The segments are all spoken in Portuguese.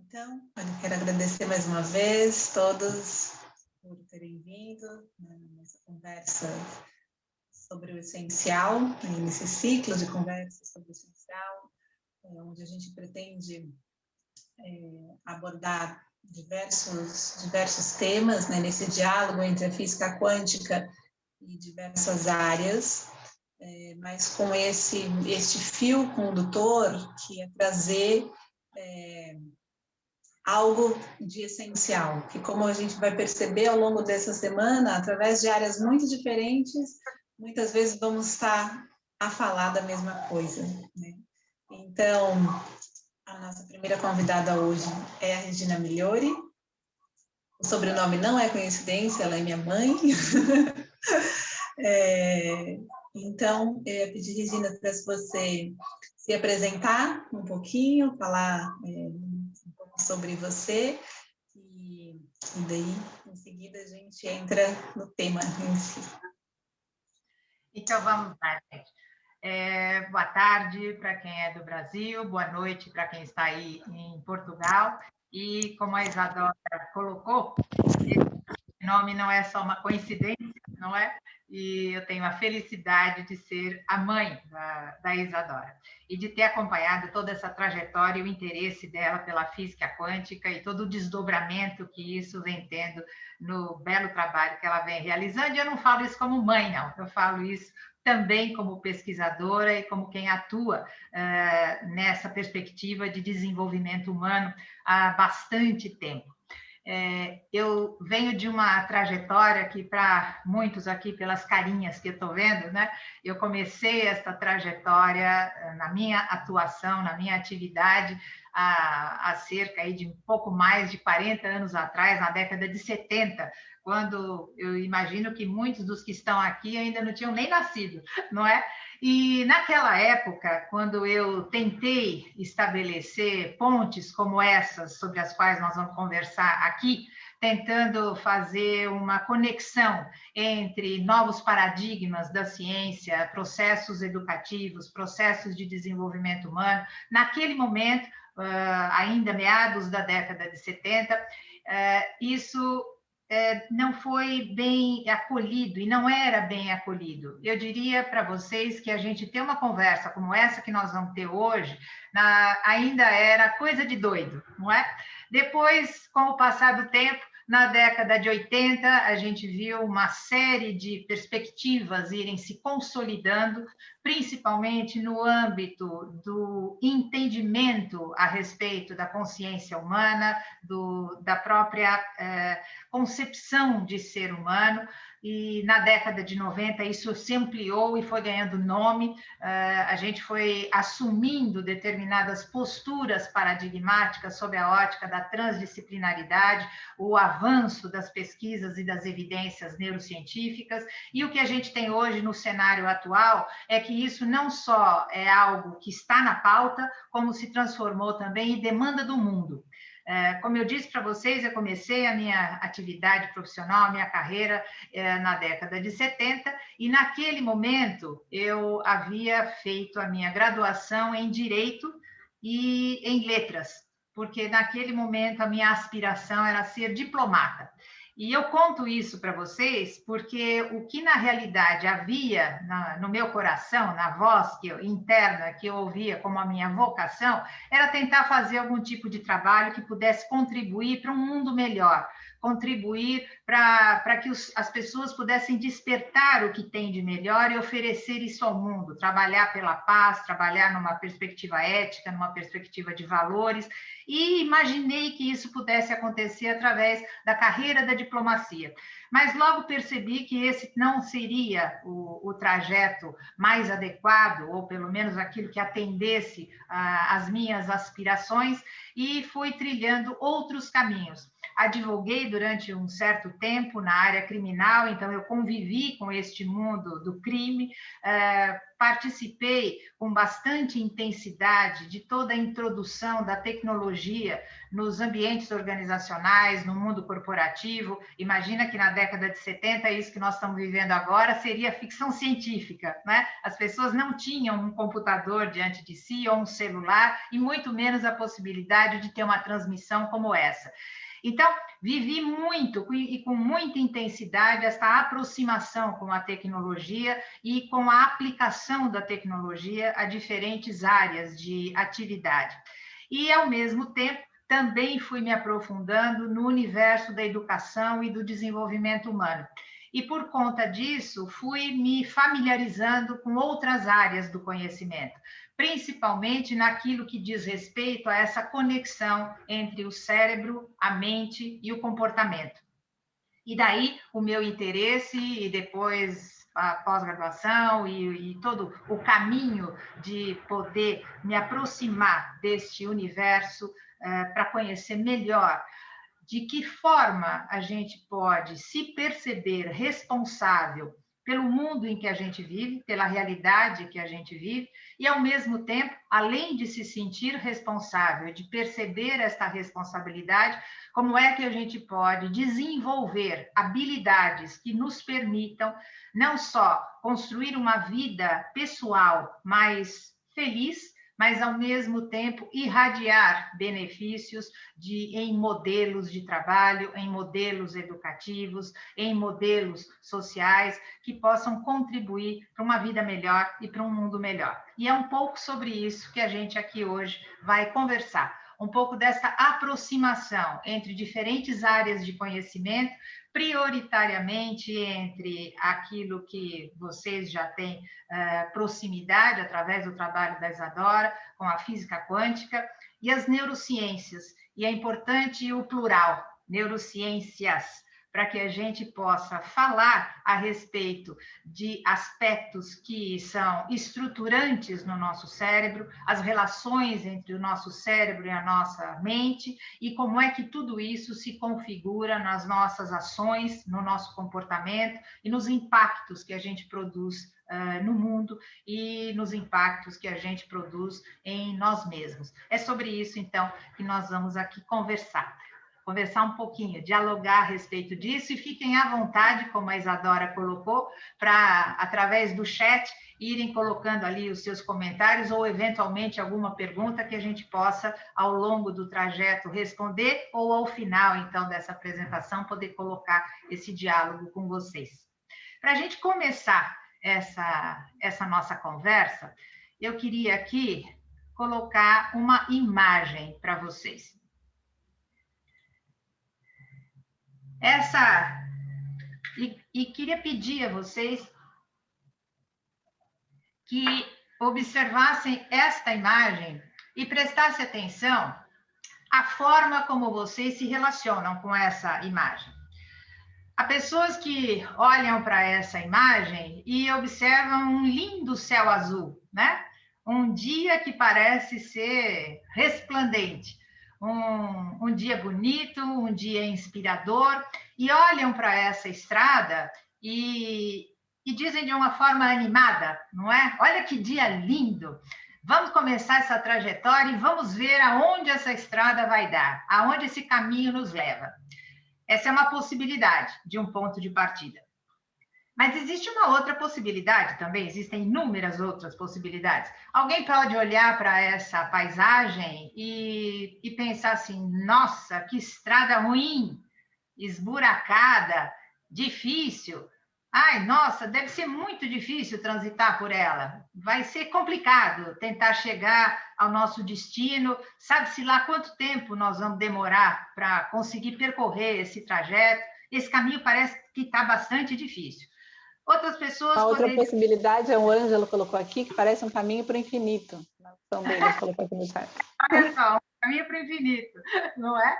Então, eu quero agradecer mais uma vez todos por terem vindo nessa conversa sobre o essencial, nesse ciclo de conversas sobre o essencial, onde a gente pretende abordar diversos temas, né, nesse diálogo entre a física quântica e diversas áreas, mas com este fio condutor que é trazer algo de essencial, que como a gente vai perceber ao longo dessa semana, através de áreas muito diferentes, muitas vezes vamos estar a falar da mesma coisa, né? Então, a nossa primeira convidada hoje é a Regina Migliori. O sobrenome não é coincidência, ela é minha mãe. Então, eu ia pedir, Regina, para você se apresentar um pouquinho, falar um pouco sobre você, e daí, em seguida, a gente entra no tema em si. Então, vamos lá, gente. Boa tarde para quem é do Brasil, boa noite para quem está aí em Portugal. E, como a Isadora colocou, esse nome não é só uma coincidência, não é? E eu tenho a felicidade de ser a mãe da Isadora e de ter acompanhado toda essa trajetória e o interesse dela pela física quântica e todo o desdobramento que isso vem tendo no belo trabalho que ela vem realizando. E eu não falo isso como mãe, não. Eu falo isso também como pesquisadora e como quem atua nessa perspectiva de desenvolvimento humano há bastante tempo. Eu venho de uma trajetória que, para muitos aqui, pelas carinhas que eu estou vendo, né? Eu comecei essa trajetória na minha atuação, na minha atividade, há cerca aí de um pouco mais de 40 anos atrás, na década de 70, quando eu imagino que muitos dos que estão aqui ainda não tinham nem nascido, não é? E naquela época, quando eu tentei estabelecer pontes como essas, sobre as quais nós vamos conversar aqui, tentando fazer uma conexão entre novos paradigmas da ciência, processos educativos, processos de desenvolvimento humano, naquele momento, ainda meados da década de 70, isso não foi bem acolhido e não era bem acolhido. Eu diria para vocês que a gente ter uma conversa como essa que nós vamos ter hoje, ainda era coisa de doido, não é? Depois, com o passar do tempo, na década de 80, a gente viu uma série de perspectivas irem se consolidando, principalmente no âmbito do entendimento a respeito da consciência humana, da própria concepção de ser humano, e na década de 90 isso se ampliou e foi ganhando nome, a gente foi assumindo determinadas posturas paradigmáticas sob a ótica da transdisciplinaridade, o avanço das pesquisas e das evidências neurocientíficas, e o que a gente tem hoje no cenário atual é que isso não só é algo que está na pauta, como se transformou também em demanda do mundo. Como eu disse para vocês, eu comecei a minha atividade profissional, a minha carreira na década de 70, e naquele momento eu havia feito a minha graduação em Direito e em Letras, porque naquele momento a minha aspiração era ser diplomata. E eu conto isso para vocês porque o que na realidade havia no meu coração, na voz interna que eu ouvia como a minha vocação, era tentar fazer algum tipo de trabalho que pudesse contribuir para um mundo melhor, contribuir para que as pessoas pudessem despertar o que tem de melhor e oferecer isso ao mundo, trabalhar pela paz, trabalhar numa perspectiva ética, numa perspectiva de valores, e imaginei que isso pudesse acontecer através da carreira da diplomacia. Mas logo percebi que esse não seria o trajeto mais adequado, ou pelo menos aquilo que atendesse às minhas aspirações, e fui trilhando outros caminhos. Advoguei durante um certo tempo na área criminal, então eu convivi com este mundo do crime, participei com bastante intensidade de toda a introdução da tecnologia nos ambientes organizacionais, no mundo corporativo. Imagina que na década de 70, isso que nós estamos vivendo agora seria ficção científica, né? As pessoas não tinham um computador diante de si ou um celular, e muito menos a possibilidade de ter uma transmissão como essa. Então, vivi muito e com muita intensidade esta aproximação com a tecnologia e com a aplicação da tecnologia a diferentes áreas de atividade. E, ao mesmo tempo, também fui me aprofundando no universo da educação e do desenvolvimento humano. E, por conta disso, fui me familiarizando com outras áreas do conhecimento, principalmente naquilo que diz respeito a essa conexão entre o cérebro, a mente e o comportamento. E daí o meu interesse, e depois a pós-graduação e todo o caminho de poder me aproximar deste universo para conhecer melhor de que forma a gente pode se perceber responsável pelo mundo em que a gente vive, pela realidade que a gente vive, e, ao mesmo tempo, além de se sentir responsável, de perceber esta responsabilidade, como é que a gente pode desenvolver habilidades que nos permitam não só construir uma vida pessoal mais feliz, mas, ao mesmo tempo, irradiar benefícios em modelos de trabalho, em modelos educativos, em modelos sociais, que possam contribuir para uma vida melhor e para um mundo melhor. E é um pouco sobre isso que a gente aqui hoje vai conversar. Um pouco dessa aproximação entre diferentes áreas de conhecimento, prioritariamente entre aquilo que vocês já têm proximidade através do trabalho da Isadora, com a física quântica, e as neurociências. E é importante o plural, neurociências, para que a gente possa falar a respeito de aspectos que são estruturantes no nosso cérebro, as relações entre o nosso cérebro e a nossa mente, e como é que tudo isso se configura nas nossas ações, no nosso comportamento e nos impactos que a gente produz no mundo e nos impactos que a gente produz em nós mesmos. É sobre isso, então, que nós vamos aqui conversar um pouquinho, dialogar a respeito disso, e fiquem à vontade, como a Isadora colocou, para, através do chat, irem colocando ali os seus comentários ou, eventualmente, alguma pergunta que a gente possa, ao longo do trajeto, responder, ou, ao final, então, dessa apresentação, poder colocar esse diálogo com vocês. Para a gente começar essa nossa conversa, eu queria aqui colocar uma imagem para vocês. E queria pedir a vocês que observassem esta imagem e prestassem atenção à forma como vocês se relacionam com essa imagem. Há pessoas que olham para essa imagem e observam um lindo céu azul, né? Um dia que parece ser resplandente. Um dia bonito, um dia inspirador, e olham para essa estrada e dizem de uma forma animada, não é? Olha que dia lindo! Vamos começar essa trajetória e vamos ver aonde essa estrada vai dar, aonde esse caminho nos leva. Essa é uma possibilidade de um ponto de partida. Mas existe uma outra possibilidade também, existem inúmeras outras possibilidades. Alguém pode olhar para essa paisagem e pensar assim, nossa, que estrada ruim, esburacada, difícil. Ai, nossa, deve ser muito difícil transitar por ela. Vai ser complicado tentar chegar ao nosso destino. Sabe-se lá quanto tempo nós vamos demorar para conseguir percorrer esse trajeto. Esse caminho parece que está bastante difícil. Outras pessoas... A outra possibilidade é o Ângelo colocou aqui, que parece um caminho para o infinito. Na opção dele, colocou aqui no chat. Olha só, um caminho para o infinito, não é?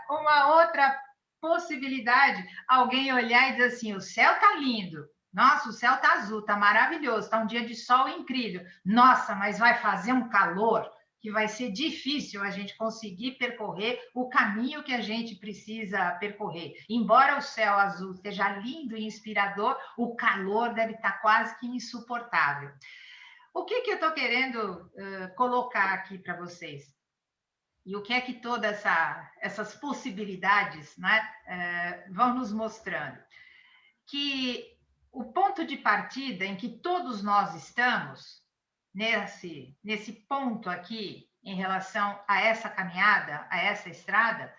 Uma outra possibilidade, alguém olhar e dizer assim, o céu está lindo, nossa, o céu está azul, está maravilhoso, está um dia de sol incrível. Nossa, mas vai fazer um calor, que vai ser difícil a gente conseguir percorrer o caminho que a gente precisa percorrer. Embora o céu azul esteja lindo e inspirador, o calor deve estar quase que insuportável. O que eu estou querendo colocar aqui para vocês? E o que é que todas essas possibilidades, né, vão nos mostrando? Que o ponto de partida em que todos nós estamos, nesse ponto aqui, em relação a essa caminhada, a essa estrada,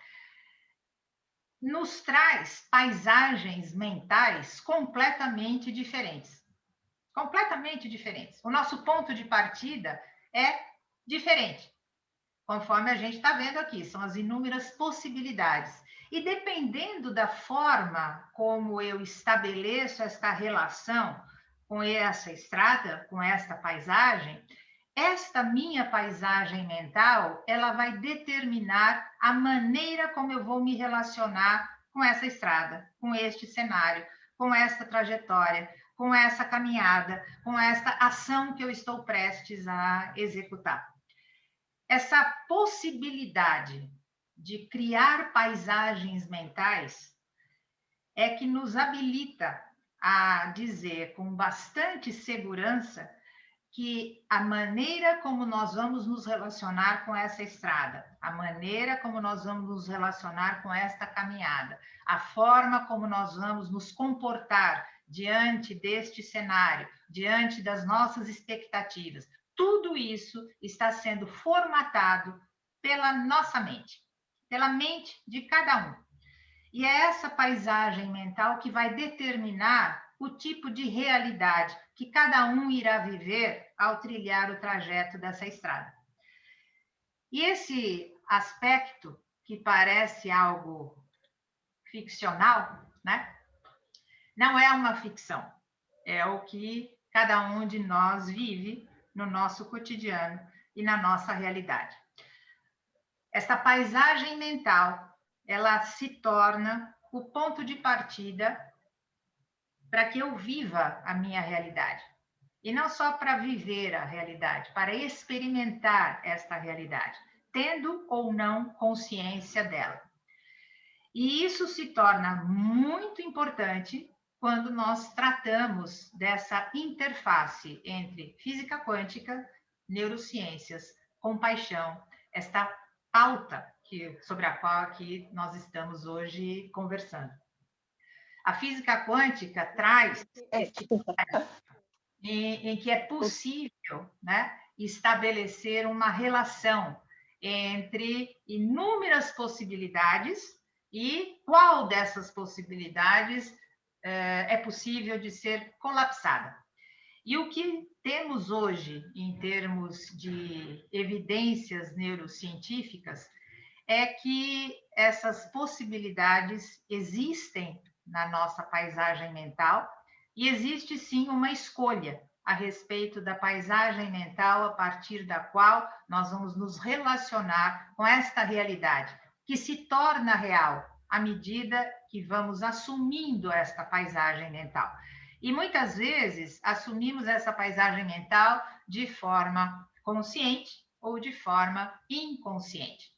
nos traz paisagens mentais completamente diferentes. Completamente diferentes. O nosso ponto de partida é diferente, conforme a gente está vendo aqui, são as inúmeras possibilidades. E dependendo da forma como eu estabeleço esta relação com essa estrada, com esta paisagem, esta minha paisagem mental, ela vai determinar a maneira como eu vou me relacionar com essa estrada, com este cenário, com esta trajetória, com essa caminhada, com esta ação que eu estou prestes a executar. Essa possibilidade de criar paisagens mentais é que nos habilita a dizer com bastante segurança que a maneira como nós vamos nos relacionar com essa estrada, a maneira como nós vamos nos relacionar com esta caminhada, a forma como nós vamos nos comportar diante deste cenário, diante das nossas expectativas, tudo isso está sendo formatado pela nossa mente, pela mente de cada um. E é essa paisagem mental que vai determinar o tipo de realidade que cada um irá viver ao trilhar o trajeto dessa estrada. E esse aspecto, que parece algo ficcional, né? Não é uma ficção, é o que cada um de nós vive no nosso cotidiano e na nossa realidade. Esta paisagem mental, ela se torna o ponto de partida para que eu viva a minha realidade. E não só para viver a realidade, para experimentar esta realidade, tendo ou não consciência dela. E isso se torna muito importante quando nós tratamos dessa interface entre física quântica, neurociências, compaixão, esta pauta sobre a qual aqui nós estamos hoje conversando. A física quântica traz em que é possível, né, estabelecer uma relação entre inúmeras possibilidades e qual dessas possibilidades é possível de ser colapsada. E o que temos hoje, em termos de evidências neurocientíficas, é que essas possibilidades existem na nossa paisagem mental e existe sim uma escolha a respeito da paisagem mental a partir da qual nós vamos nos relacionar com esta realidade, que se torna real à medida que vamos assumindo esta paisagem mental. E muitas vezes assumimos essa paisagem mental de forma consciente ou de forma inconsciente.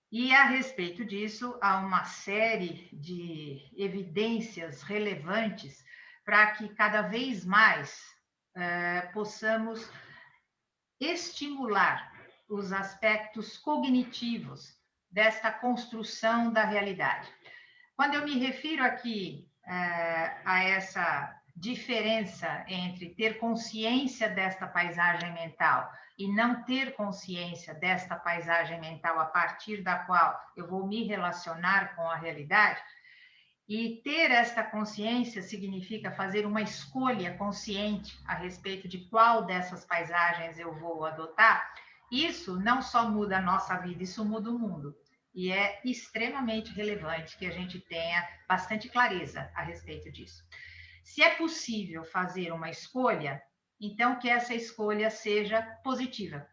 E a respeito disso, há uma série de evidências relevantes para que cada vez mais possamos estimular os aspectos cognitivos desta construção da realidade. Quando eu me refiro aqui a essa diferença entre ter consciência desta paisagem mental e não ter consciência desta paisagem mental a partir da qual eu vou me relacionar com a realidade, e ter esta consciência significa fazer uma escolha consciente a respeito de qual dessas paisagens eu vou adotar, isso não só muda a nossa vida, isso muda o mundo. E é extremamente relevante que a gente tenha bastante clareza a respeito disso. Se é possível fazer uma escolha, então que essa escolha seja positiva.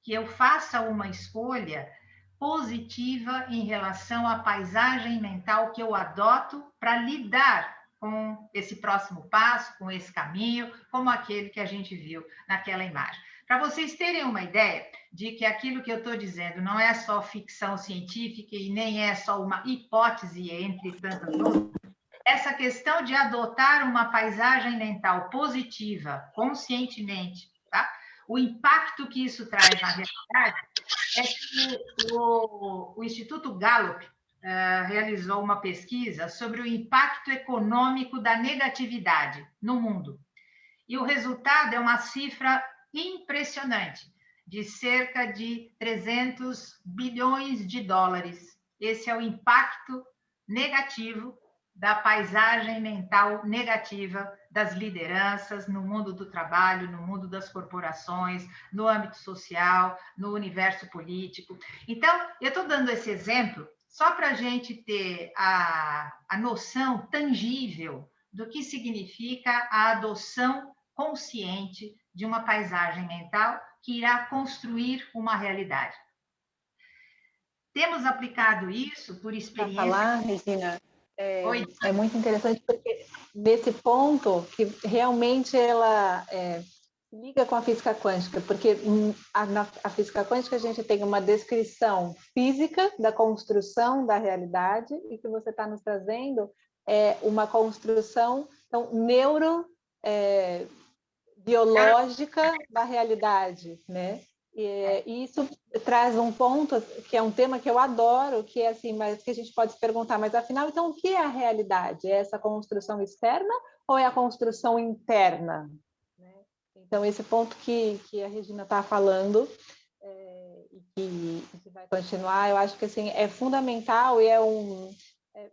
Que eu faça uma escolha positiva em relação à paisagem mental que eu adoto para lidar com esse próximo passo, com esse caminho, como aquele que a gente viu naquela imagem. Para vocês terem uma ideia de que aquilo que eu estou dizendo não é só ficção científica e nem é só uma hipótese entre tantas outras, essa questão de adotar uma paisagem mental positiva, conscientemente, tá? O impacto que isso traz na realidade é que o Instituto Gallup realizou uma pesquisa sobre o impacto econômico da negatividade no mundo. E o resultado é uma cifra impressionante, de cerca de 300 bilhões de dólares. Esse é o impacto negativo da paisagem mental negativa das lideranças no mundo do trabalho, no mundo das corporações, no âmbito social, no universo político. Então, eu estou dando esse exemplo só para a gente ter a noção tangível do que significa a adoção consciente de uma paisagem mental que irá construir uma realidade. Temos aplicado isso por experiência... Para falar, Regina, é muito interessante porque nesse ponto que realmente ela liga com a física quântica, porque na física quântica a gente tem uma descrição física da construção da realidade e que você está nos trazendo uma construção então, biológica da realidade, né? E isso traz um ponto que é um tema que eu adoro, que é assim, mas que a gente pode se perguntar, mas afinal, então o que é a realidade? É essa construção externa ou é a construção interna? Então esse ponto que a Regina está falando e que vai continuar, eu acho que assim é fundamental e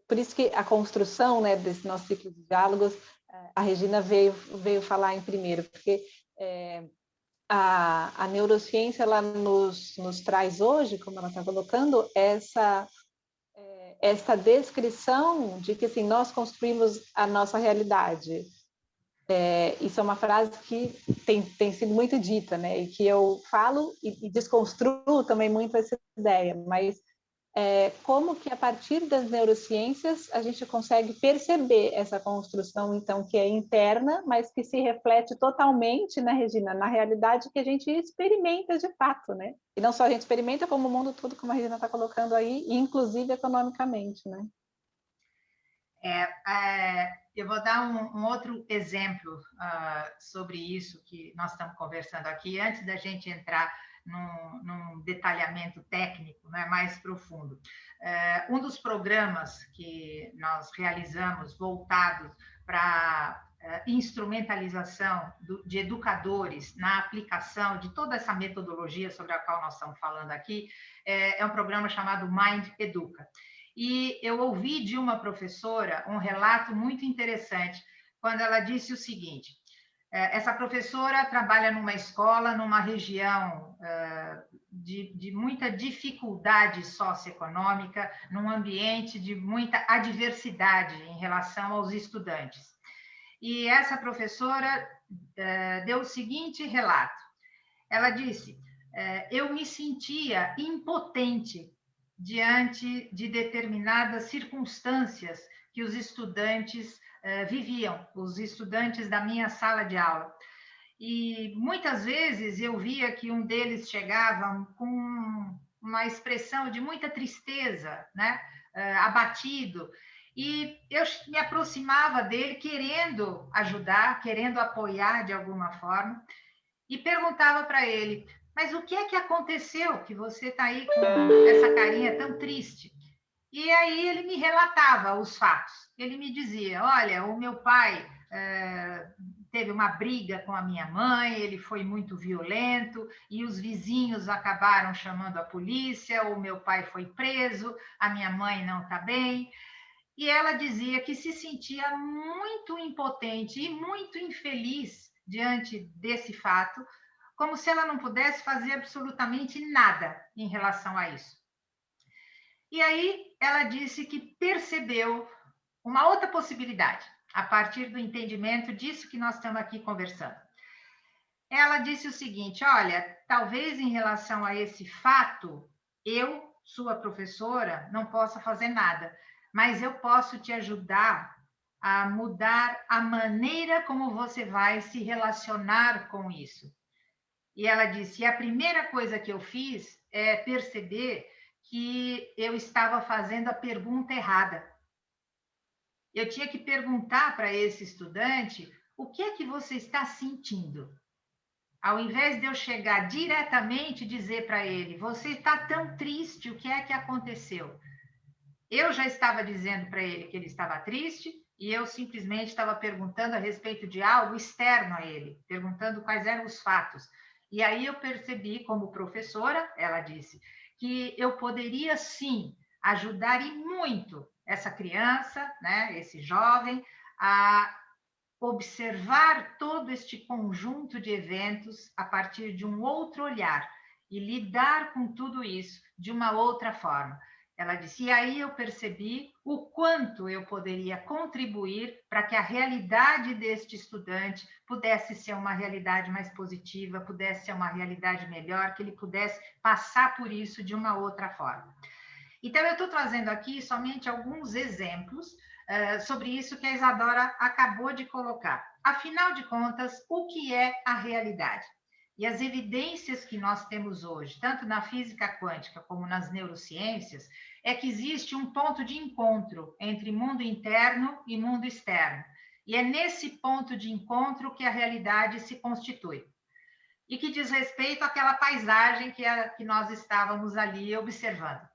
por isso que a construção, né, desse nosso ciclo de diálogos, a Regina veio falar em primeiro, porque a neurociência ela nos traz hoje, como ela está colocando, essa descrição de que assim, nós construímos a nossa realidade. Isso é uma frase que tem sido muito dita, né? E que eu falo e desconstruo também muito essa ideia, mas como que a partir das neurociências a gente consegue perceber essa construção, então, que é interna, mas que se reflete totalmente, né, Regina, na realidade que a gente experimenta de fato, né? E não só a gente experimenta, como o mundo todo, como a Regina está colocando aí, inclusive economicamente, né? Eu vou dar um outro exemplo sobre isso que nós estamos conversando aqui, antes da gente entrar num detalhamento técnico, né, mais profundo. Um dos programas que nós realizamos voltados para instrumentalização de educadores na aplicação de toda essa metodologia sobre a qual nós estamos falando aqui, é um programa chamado Mind Educa. E eu ouvi de uma professora um relato muito interessante, quando ela disse o seguinte: essa professora trabalha numa escola, numa região de muita dificuldade socioeconômica, num ambiente de muita adversidade em relação aos estudantes. E essa professora deu o seguinte relato. Ela disse: eu me sentia impotente diante de determinadas circunstâncias que os estudantes viviam, os estudantes da minha sala de aula. E muitas vezes eu via que um deles chegava com uma expressão de muita tristeza, né? Abatido, e eu me aproximava dele querendo ajudar, querendo apoiar de alguma forma, e perguntava para ele: mas o que é que aconteceu que você está aí com essa carinha tão triste? E aí ele me relatava os fatos. Ele me dizia: olha, o meu pai teve uma briga com a minha mãe, ele foi muito violento e os vizinhos acabaram chamando a polícia, o meu pai foi preso, a minha mãe não está bem. E ela dizia que se sentia muito impotente e muito infeliz diante desse fato, como se ela não pudesse fazer absolutamente nada em relação a isso. E aí ela disse que percebeu uma outra possibilidade, a partir do entendimento disso que nós estamos aqui conversando. Ela disse o seguinte: olha, talvez em relação a esse fato, eu, sua professora, não possa fazer nada, mas eu posso te ajudar a mudar a maneira como você vai se relacionar com isso. E ela disse, a primeira coisa que eu fiz é perceber que eu estava fazendo a pergunta errada. Eu tinha que perguntar para esse estudante, o que é que você está sentindo? Ao invés de eu chegar diretamente e dizer para ele, você está tão triste, o que é que aconteceu? Eu já estava dizendo para ele que ele estava triste e eu simplesmente estava perguntando a respeito de algo externo a ele, perguntando quais eram os fatos. E aí eu percebi, como professora, ela disse, que eu poderia sim ajudar e muito essa criança, né, esse jovem, a observar todo este conjunto de eventos a partir de um outro olhar e lidar com tudo isso de uma outra forma. Ela disse, e aí eu percebi o quanto eu poderia contribuir para que a realidade deste estudante pudesse ser uma realidade mais positiva, pudesse ser uma realidade melhor, que ele pudesse passar por isso de uma outra forma. Então, eu estou trazendo aqui somente alguns exemplos sobre isso que a Isadora acabou de colocar. Afinal de contas, o que é a realidade? E as evidências que nós temos hoje, tanto na física quântica como nas neurociências, é que existe um ponto de encontro entre mundo interno e mundo externo. E é nesse ponto de encontro que a realidade se constitui. E que diz respeito àquela paisagem que nós estávamos ali observando.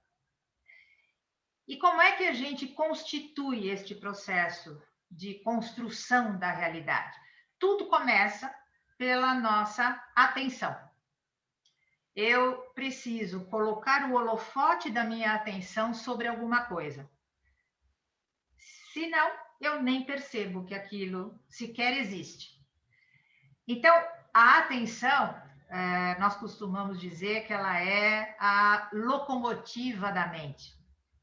E como é que a gente constitui este processo de construção da realidade? Tudo começa pela nossa atenção. Eu preciso colocar o holofote da minha atenção sobre alguma coisa. Senão, eu nem percebo que aquilo sequer existe. Então, a atenção, nós costumamos dizer que ela é a locomotiva da mente.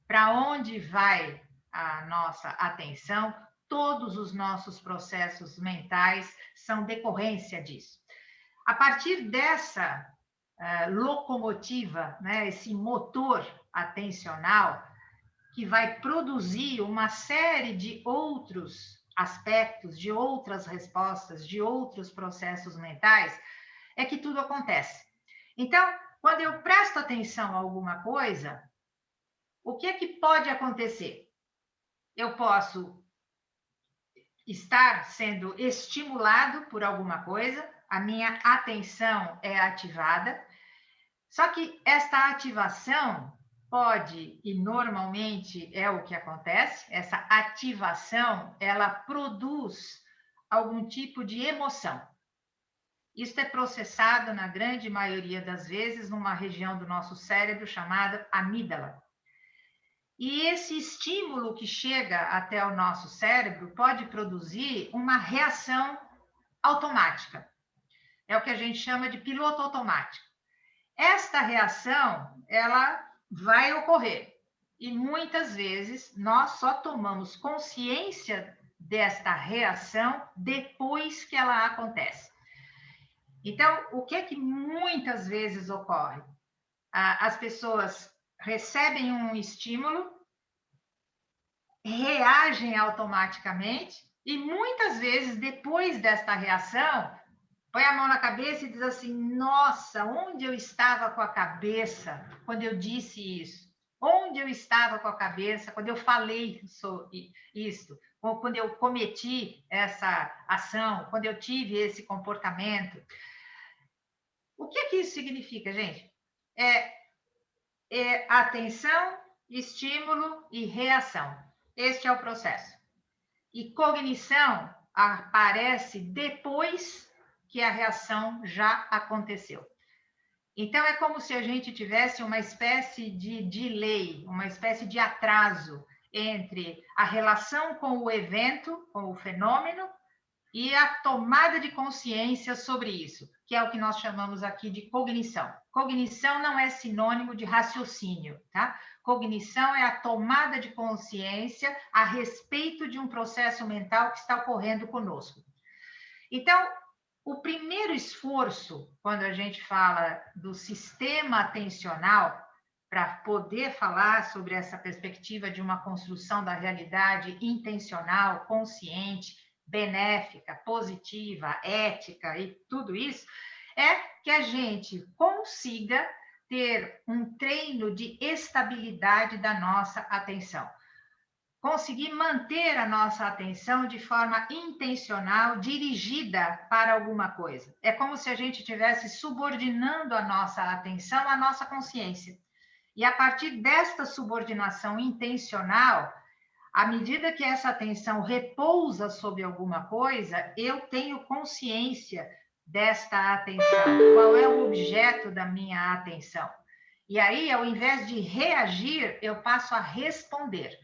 Para onde vai a nossa atenção, todos os nossos processos mentais são decorrência disso. A partir dessa locomotiva, né, esse motor atencional, que vai produzir uma série de outros aspectos, de outras respostas, de outros processos mentais, é que tudo acontece. Então, quando eu presto atenção a alguma coisa, o que é que pode acontecer? Eu posso estar sendo estimulado por alguma coisa, a minha atenção é ativada, só que esta ativação pode, e normalmente é o que acontece, essa ativação, ela produz algum tipo de emoção. Isso é processado, na grande maioria das vezes, numa região do nosso cérebro chamada amígdala. E esse estímulo que chega até o nosso cérebro pode produzir uma reação automática. É o que a gente chama de piloto automático. Esta reação, ela vai ocorrer. E muitas vezes nós só tomamos consciência desta reação depois que ela acontece. Então, o que é que muitas vezes ocorre? As pessoas recebem um estímulo, reagem automaticamente e muitas vezes, depois desta reação, põe a mão na cabeça e diz assim, nossa, onde eu estava com a cabeça quando eu disse isso? Onde eu estava com a cabeça quando eu falei sobre isso? Ou quando eu cometi essa ação? Quando eu tive esse comportamento? O que isso significa, gente? É atenção, estímulo e reação. Este é o processo. E cognição aparece depois que a reação já aconteceu. Então, é como se a gente tivesse uma espécie de delay, uma espécie de atraso entre a relação com o evento, com o fenômeno, e a tomada de consciência sobre isso, que é o que nós chamamos aqui de cognição. Cognição não é sinônimo de raciocínio, tá? Cognição é a tomada de consciência a respeito de um processo mental que está ocorrendo conosco. Então, o primeiro esforço, quando a gente fala do sistema atencional, para poder falar sobre essa perspectiva de uma construção da realidade intencional, consciente, benéfica, positiva, ética e tudo isso, é que a gente consiga ter um treino de estabilidade da nossa atenção. Conseguir manter a nossa atenção de forma intencional, dirigida para alguma coisa. É como se a gente estivesse subordinando a nossa atenção à nossa consciência. E a partir desta subordinação intencional, à medida que essa atenção repousa sobre alguma coisa, eu tenho consciência desta atenção. Qual é o objeto da minha atenção? E aí, ao invés de reagir, eu passo a responder.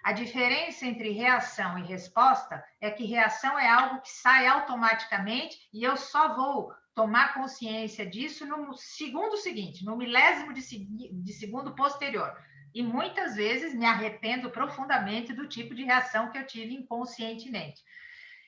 A diferença entre reação e resposta é que reação é algo que sai automaticamente e eu só vou tomar consciência disso no segundo seguinte, no milésimo de segundo posterior. E muitas vezes me arrependo profundamente do tipo de reação que eu tive inconscientemente.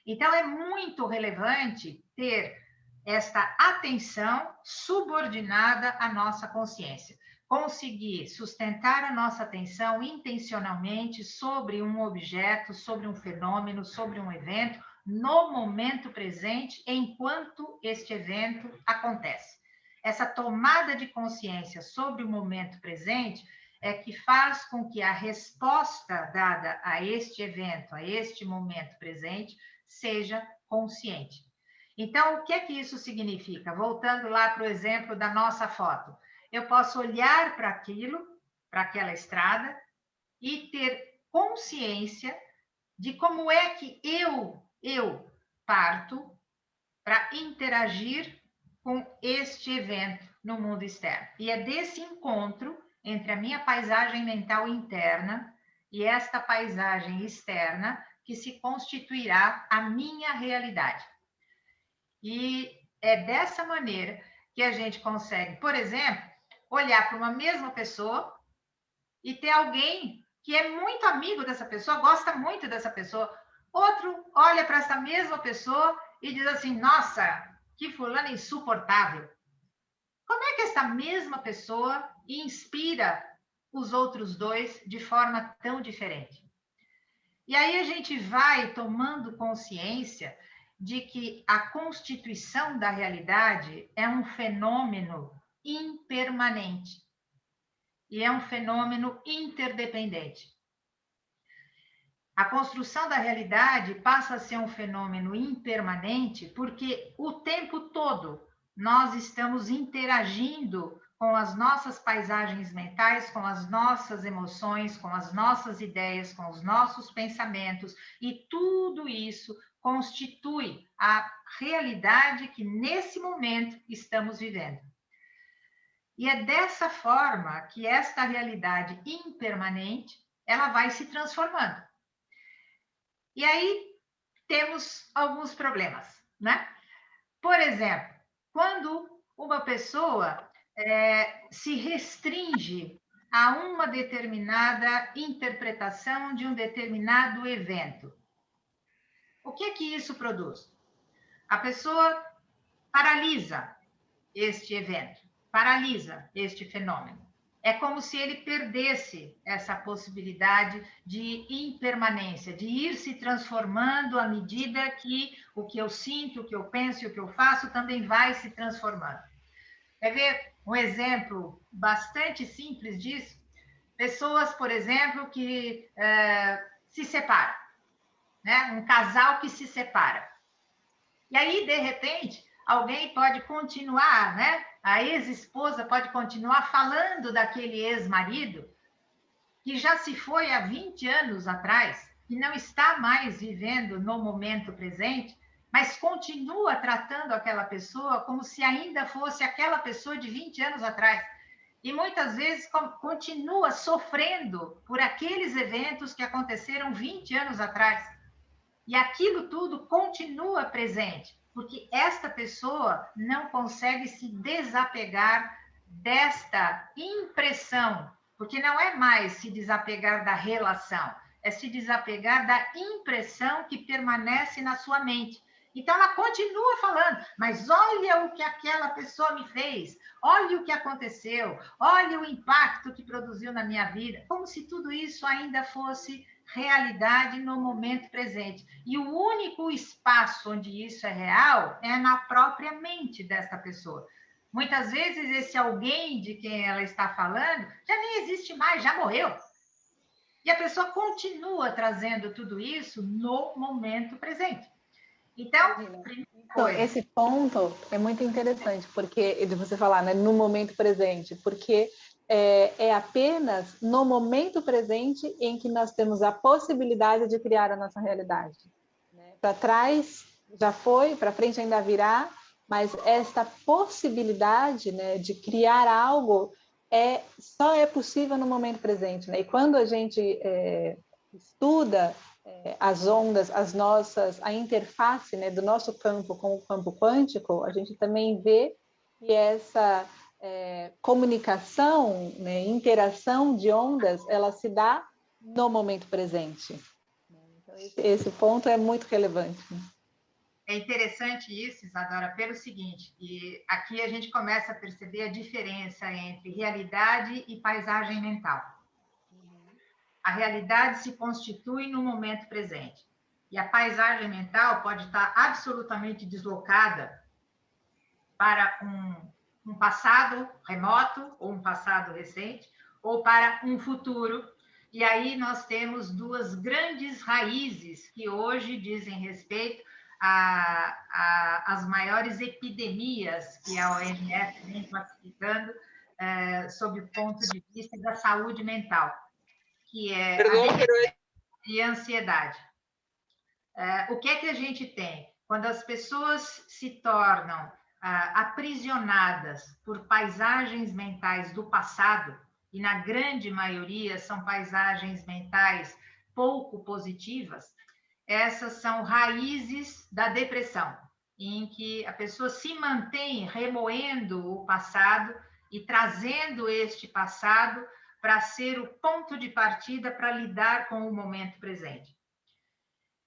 Então, é muito relevante ter esta atenção subordinada à nossa consciência. Conseguir sustentar a nossa atenção intencionalmente sobre um objeto, sobre um fenômeno, sobre um evento, no momento presente, enquanto este evento acontece. Essa tomada de consciência sobre o momento presente é que faz com que a resposta dada a este evento, a este momento presente, seja consciente. Então, o que é que isso significa? Voltando lá para o exemplo da nossa foto. Eu posso olhar para aquilo, para aquela estrada, e ter consciência de como é que eu parto para interagir com este evento no mundo externo. E é desse encontro entre a minha paisagem mental interna e esta paisagem externa que se constituirá a minha realidade. E é dessa maneira que a gente consegue, por exemplo, olhar para uma mesma pessoa e ter alguém que é muito amigo dessa pessoa, gosta muito dessa pessoa. Outro olha para essa mesma pessoa e diz assim, nossa, que fulano insuportável. Como é que essa mesma pessoa inspira os outros dois de forma tão diferente? E aí a gente vai tomando consciência de que a constituição da realidade é um fenômeno impermanente e é um fenômeno interdependente. A construção da realidade passa a ser um fenômeno impermanente porque o tempo todo nós estamos interagindo com as nossas paisagens mentais, com as nossas emoções, com as nossas ideias, com os nossos pensamentos, e tudo isso constitui a realidade que nesse momento estamos vivendo. E é dessa forma que esta realidade impermanente, ela vai se transformando. E aí temos alguns problemas, né? Por exemplo, quando uma pessoa se restringe a uma determinada interpretação de um determinado evento, o que é que isso produz? A pessoa paralisa este evento, paralisa este fenômeno. É como se ele perdesse essa possibilidade de impermanência, de ir se transformando à medida que o que eu sinto, o que eu penso e o que eu faço também vai se transformando. Quer ver um exemplo bastante simples disso? Pessoas, por exemplo, que se separam, né? Um casal que se separa. E aí, de repente, alguém pode continuar, né? A ex-esposa pode continuar falando daquele ex-marido que já se foi há 20 anos atrás, que não está mais vivendo no momento presente, mas continua tratando aquela pessoa como se ainda fosse aquela pessoa de 20 anos atrás. E muitas vezes continua sofrendo por aqueles eventos que aconteceram 20 anos atrás. E aquilo tudo continua presente, porque esta pessoa não consegue se desapegar desta impressão, porque não é mais se desapegar da relação, é se desapegar da impressão que permanece na sua mente. Então, ela continua falando, mas olha o que aquela pessoa me fez, olha o que aconteceu, olha o impacto que produziu na minha vida, como se tudo isso ainda fosse realidade no momento presente. E o único espaço onde isso é real é na própria mente desta pessoa. Muitas vezes, esse alguém de quem ela está falando já nem existe mais, já morreu. E a pessoa continua trazendo tudo isso no momento presente. Então, esse ponto é muito interessante, porque de você falar, né, no momento presente, porque é apenas no momento presente em que nós temos a possibilidade de criar a nossa realidade. Né? Para trás já foi, para frente ainda virá, mas esta possibilidade, né, de criar algo só é possível no momento presente. Né? E quando a gente estuda as ondas, a interface, né, do nosso campo com o campo quântico, a gente também vê que essa comunicação, né, interação de ondas, ela se dá no momento presente. Então, esse ponto é muito relevante. É interessante isso, Isadora, pelo seguinte, e aqui a gente começa a perceber a diferença entre realidade e paisagem mental. A realidade se constitui no momento presente. E a paisagem mental pode estar absolutamente deslocada para um passado remoto, ou um passado recente, ou para um futuro. E aí nós temos duas grandes raízes que hoje dizem respeito às maiores epidemias que a OMS vem classificando sob o ponto de vista da saúde mental, que é e a ansiedade. O que é que a gente tem? Quando as pessoas se tornam aprisionadas por paisagens mentais do passado, e na grande maioria são paisagens mentais pouco positivas, essas são raízes da depressão, em que a pessoa se mantém remoendo o passado e trazendo este passado para ser o ponto de partida para lidar com o momento presente.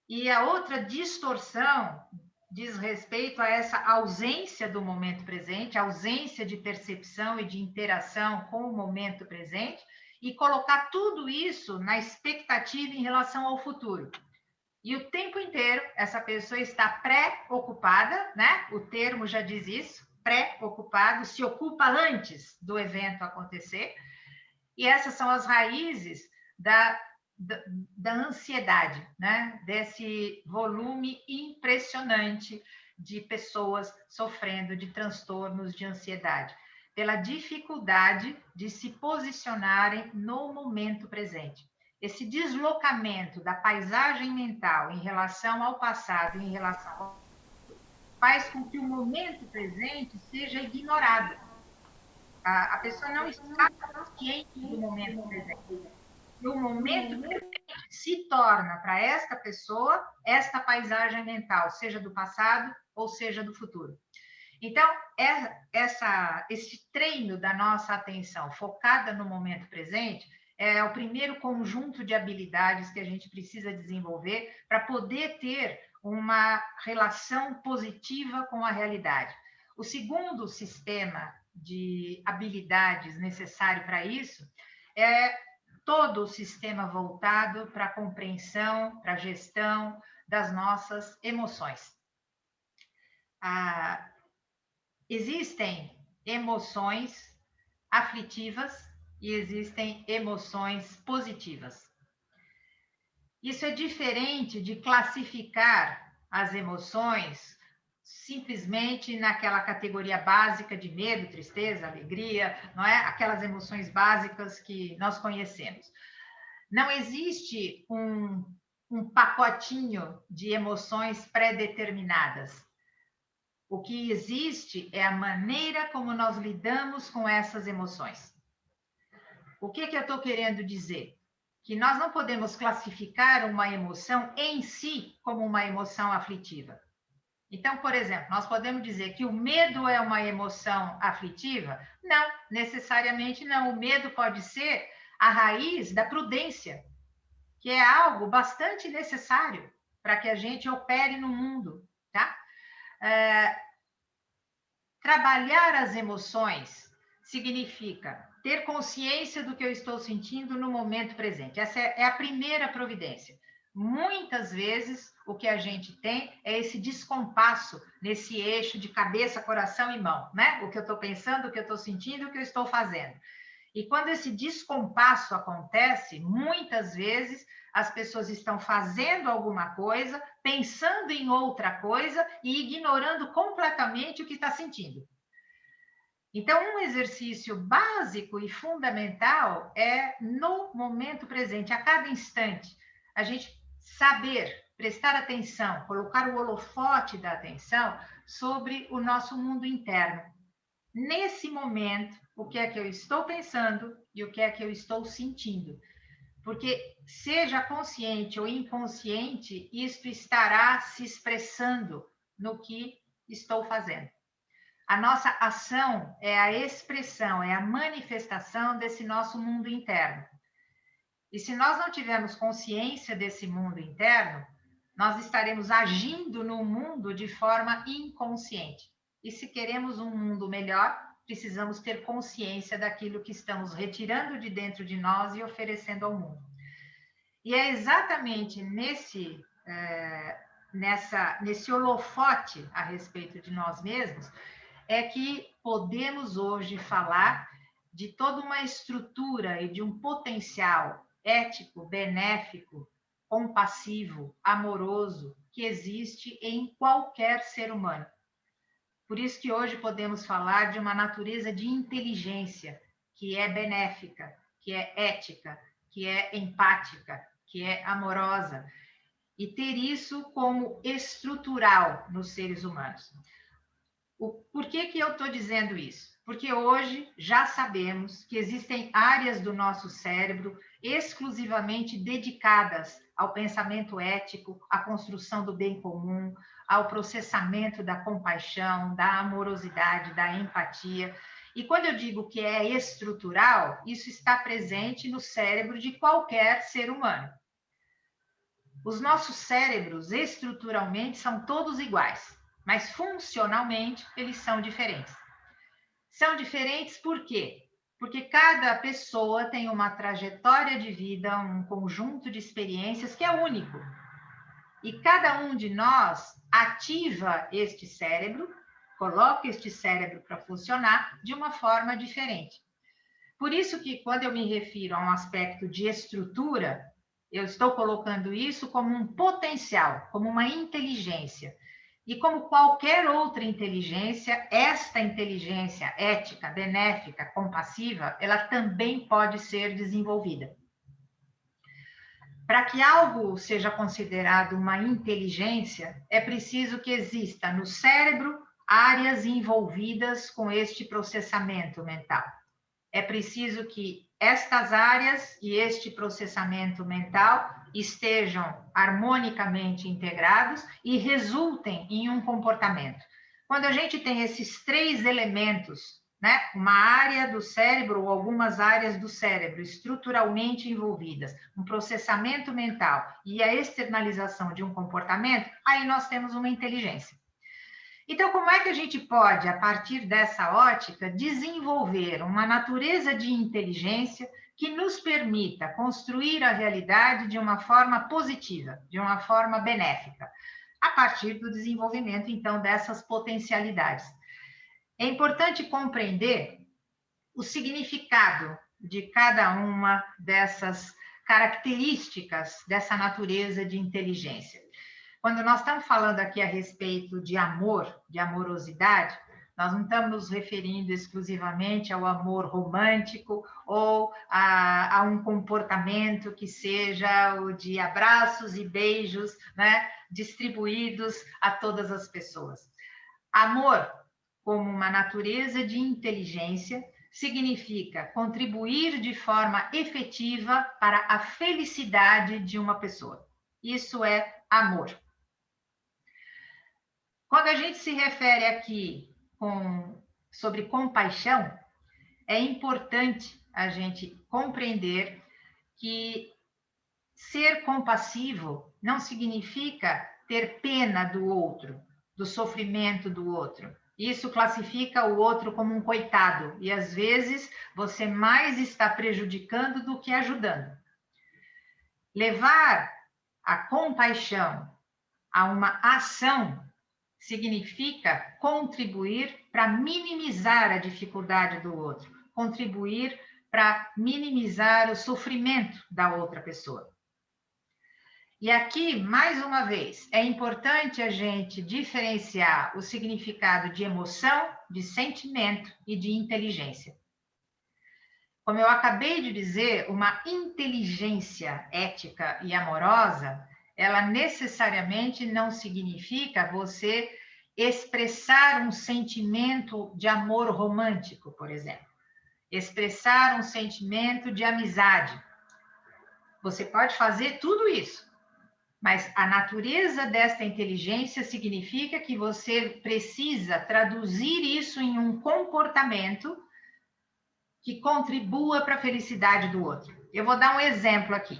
E a outra distorção diz respeito a essa ausência do momento presente, ausência de percepção e de interação com o momento presente, e colocar tudo isso na expectativa em relação ao futuro. E o tempo inteiro essa pessoa está pré-ocupada, né? O termo já diz isso, pré-ocupado, se ocupa antes do evento acontecer. E essas são as raízes da ansiedade, né? Desse volume impressionante de pessoas sofrendo de transtornos de ansiedade, pela dificuldade de se posicionarem no momento presente. Esse deslocamento da paisagem mental em relação ao passado, em relação ao faz com que o momento presente seja ignorado. A pessoa não está consciente do momento presente. E o momento presente se torna, para esta pessoa, esta paisagem mental, seja do passado ou seja do futuro. Então, esse treino da nossa atenção focada no momento presente é o primeiro conjunto de habilidades que a gente precisa desenvolver para poder ter uma relação positiva com a realidade. O segundo sistema de habilidades necessário para isso é todo o sistema voltado para a compreensão, para a gestão das nossas emoções. Existem emoções aflitivas e existem emoções positivas. Isso é diferente de classificar as emoções simplesmente naquela categoria básica de medo, tristeza, alegria, não é? Aquelas emoções básicas que nós conhecemos. Não existe um pacotinho de emoções pré-determinadas. O que existe é a maneira como nós lidamos com essas emoções. O que eu estou querendo dizer? Que nós não podemos classificar uma emoção em si como uma emoção aflitiva. Então, por exemplo, nós podemos dizer que o medo é uma emoção aflitiva? Não, necessariamente não. O medo pode ser a raiz da prudência, que é algo bastante necessário para que a gente opere no mundo, tá? trabalhar as emoções significa ter consciência do que eu estou sentindo no momento presente. Essa é a primeira providência. Muitas vezes, o que a gente tem é esse descompasso nesse eixo de cabeça, coração e mão, né? O que eu estou pensando, o que eu estou sentindo, o que eu estou fazendo. E quando esse descompasso acontece, muitas vezes as pessoas estão fazendo alguma coisa, pensando em outra coisa e ignorando completamente o que está sentindo. Então, um exercício básico e fundamental é, no momento presente, a cada instante, a gente saber, prestar atenção, colocar o holofote da atenção sobre o nosso mundo interno. Nesse momento, o que é que eu estou pensando e o que é que eu estou sentindo. Porque, seja consciente ou inconsciente, isto estará se expressando no que estou fazendo. A nossa ação é a expressão, é a manifestação desse nosso mundo interno. E se nós não tivermos consciência desse mundo interno, nós estaremos agindo no mundo de forma inconsciente. E se queremos um mundo melhor, precisamos ter consciência daquilo que estamos retirando de dentro de nós e oferecendo ao mundo. E é exatamente nesse holofote a respeito de nós mesmos é que podemos hoje falar de toda uma estrutura e de um potencial ético, benéfico, compassivo, amoroso, que existe em qualquer ser humano. Por isso que hoje podemos falar de uma natureza de inteligência, que é benéfica, que é ética, que é empática, que é amorosa, e ter isso como estrutural nos seres humanos. Por que eu estou dizendo isso? Porque hoje já sabemos que existem áreas do nosso cérebro exclusivamente dedicadas ao pensamento ético, à construção do bem comum, ao processamento da compaixão, da amorosidade, da empatia. E quando eu digo que é estrutural, isso está presente no cérebro de qualquer ser humano. Os nossos cérebros, estruturalmente, são todos iguais. Mas funcionalmente eles são diferentes. São diferentes por quê? Porque cada pessoa tem uma trajetória de vida, um conjunto de experiências que é único. E cada um de nós ativa este cérebro, coloca este cérebro para funcionar de uma forma diferente. Por isso que quando eu me refiro a um aspecto de estrutura, eu estou colocando isso como um potencial, como uma inteligência. E como qualquer outra inteligência, esta inteligência ética, benéfica, compassiva, ela também pode ser desenvolvida. Para que algo seja considerado uma inteligência, é preciso que exista no cérebro áreas envolvidas com este processamento mental. É preciso que estas áreas e este processamento mental estejam harmonicamente integrados e resultem em um comportamento. Quando a gente tem esses três elementos, né, uma área do cérebro ou algumas áreas do cérebro estruturalmente envolvidas, um processamento mental e a externalização de um comportamento, aí nós temos uma inteligência. Então, como é que a gente pode, a partir dessa ótica, desenvolver uma natureza de inteligência que nos permita construir a realidade de uma forma positiva, de uma forma benéfica, a partir do desenvolvimento, então, dessas potencialidades? É importante compreender o significado de cada uma dessas características dessa natureza de inteligência. Quando nós estamos falando aqui a respeito de amor, de amorosidade, nós não estamos nos referindo exclusivamente ao amor romântico ou a um comportamento que seja o de abraços e beijos, né, distribuídos a todas as pessoas. Amor, como uma natureza de inteligência, significa contribuir de forma efetiva para a felicidade de uma pessoa. Isso é amor. Quando a gente se refere aqui sobre compaixão, é importante a gente compreender que ser compassivo não significa ter pena do outro. do sofrimento do outro. Isso classifica o outro como um coitado, e às vezes você mais está prejudicando do que ajudando. Levar a compaixão a uma ação significa contribuir para minimizar a dificuldade do outro, contribuir para minimizar o sofrimento da outra pessoa. E aqui, mais uma vez, é importante a gente diferenciar o significado de emoção, de sentimento e de inteligência. Como eu acabei de dizer, uma inteligência ética e amorosa, ela necessariamente não significa você expressar um sentimento de amor romântico, por exemplo. Expressar um sentimento de amizade. Você pode fazer tudo isso, mas a natureza desta inteligência significa que você precisa traduzir isso em um comportamento que contribua para a felicidade do outro. Eu vou dar um exemplo aqui.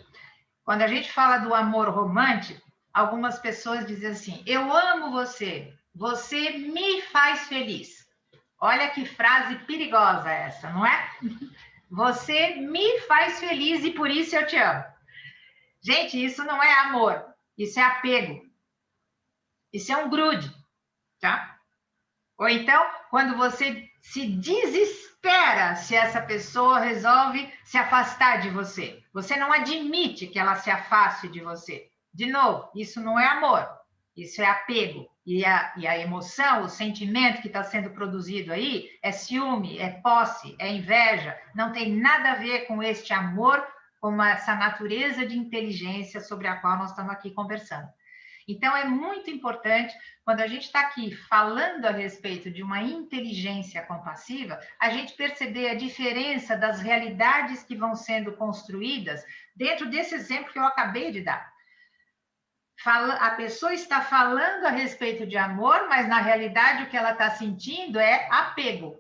Quando a gente fala do amor romântico, algumas pessoas dizem assim: eu amo você, você me faz feliz. Olha que frase perigosa essa, não é? Você me faz feliz e por isso eu te amo. Gente, isso não é amor, isso é apego. Isso é um grude, tá? Ou então, quando você se desespera se essa pessoa resolve se afastar de você. Você não admite que ela se afaste de você. De novo, isso não é amor, isso é apego. E a emoção, o sentimento que está sendo produzido aí é ciúme, é posse, é inveja. Não tem nada a ver com este amor, com essa natureza de inteligência sobre a qual nós estamos aqui conversando. Então, é muito importante, quando a gente está aqui falando a respeito de uma inteligência compassiva, a gente perceber a diferença das realidades que vão sendo construídas dentro desse exemplo que eu acabei de dar. A pessoa está falando a respeito de amor, mas na realidade o que ela está sentindo é apego.